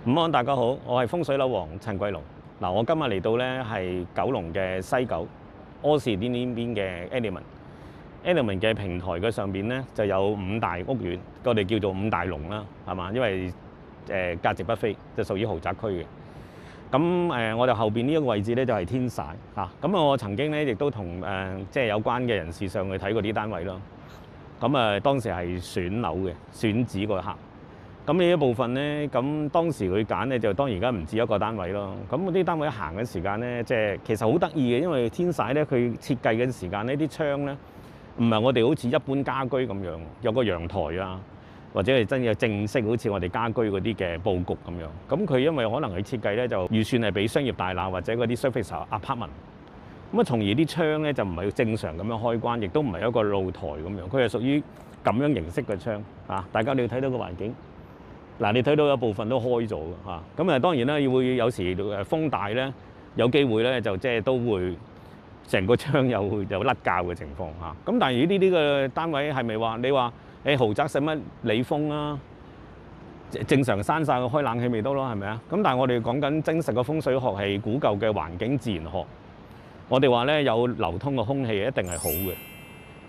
午安，大家好，我係風水樓王陳桂龍。嗱，我今日嚟到咧係九龍嘅西九柯士甸呢邊嘅 Element 嘅平台嘅上邊咧就有五大屋苑，我哋叫做五大龍啦，係嘛？因為價值不菲，就屬於豪宅區嘅。咁我哋後邊呢一個位置咧就係天璽嚇。咁我曾經咧亦都同即係有關嘅人士上去睇過啲單位咯。咁當時係選樓嘅，選址嗰刻。咁呢一部分咧，咁當時佢揀咧就當然而家唔止一個單位咯。咁嗰啲單位行嘅時間咧，即係其實好得意嘅，因為天璽咧佢設計嘅時間呢啲窗咧唔係我哋好似一般家居咁樣，有個陽台啊，或者係真係正式好似我哋家居嗰啲嘅佈局咁樣。咁佢因為可能佢設計咧就預算係俾商業大廈或者嗰啲 surface apartment。咁啊，從而啲窗咧就唔係正常咁樣開關，亦都唔係一個露台咁樣，佢係屬於咁樣形式嘅窗啊！大家你要睇到個環境。嗱，你睇到有部分都開咗嘅嚇，咁當然啦，會有時風大咧，有機會咧就即係都會成個窗有甩膠嘅情況嚇。咁但係呢啲嘅單位係咪話你話豪宅使乜理風啊？正常閂晒開冷氣咪得咯，係咪啊？咁但係我哋講緊真實嘅風水學係古舊嘅環境自然學，我哋話咧有流通嘅空氣一定係好嘅。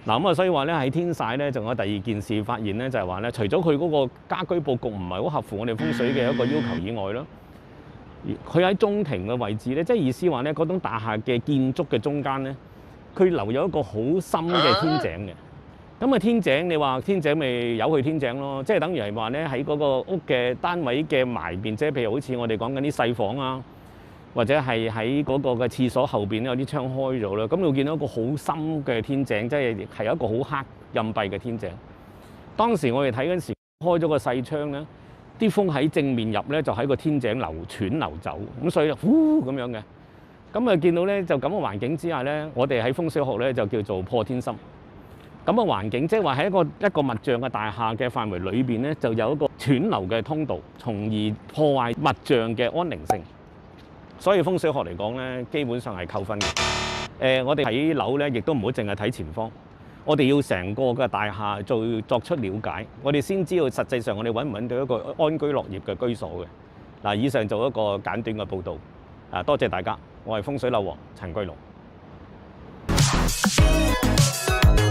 嗱咁啊，所以話咧喺天璽咧，仲有第二件事發現咧，就係話咧，除咗佢嗰個家居佈局唔係好合乎我哋風水嘅一個要求以外咯，佢喺中庭嘅位置咧，即係意思話咧，嗰種大廈嘅建築嘅中間咧，佢留有一個好深嘅天井嘅。咁啊，天井你話天井咪由佢天井咯，即係等於係話咧喺嗰個屋嘅單位嘅埋邊，即係譬如好似我哋講緊啲細房啊。或者係喺嗰個嘅廁所後邊有啲窗開咗啦，咁你會見到一個好深嘅天井，即係一個好黑陰蔽嘅天井。當時我哋睇嗰陣時開咗個細窗咧，啲風喺正面入咧，就喺個天井流走，咁所以呼咁樣嘅。咁啊見到咧就咁嘅環境之下咧，我哋喺風水學咧就叫做破天心。咁嘅環境即係話喺一個密障嘅大廈嘅範圍裏邊咧，就有一個斷流嘅通道，從而破壞密障嘅安寧性。所以風水學嚟講咧，基本上係扣分嘅。我哋睇樓咧，亦都唔好淨係睇前方，我哋要成個嘅大廈作出了解，我哋先知道實際上我哋揾唔揾到一個安居樂業嘅居所嘅。嗱，以上做一個簡短嘅報導。多謝大家，我係風水樓王陳桂龍。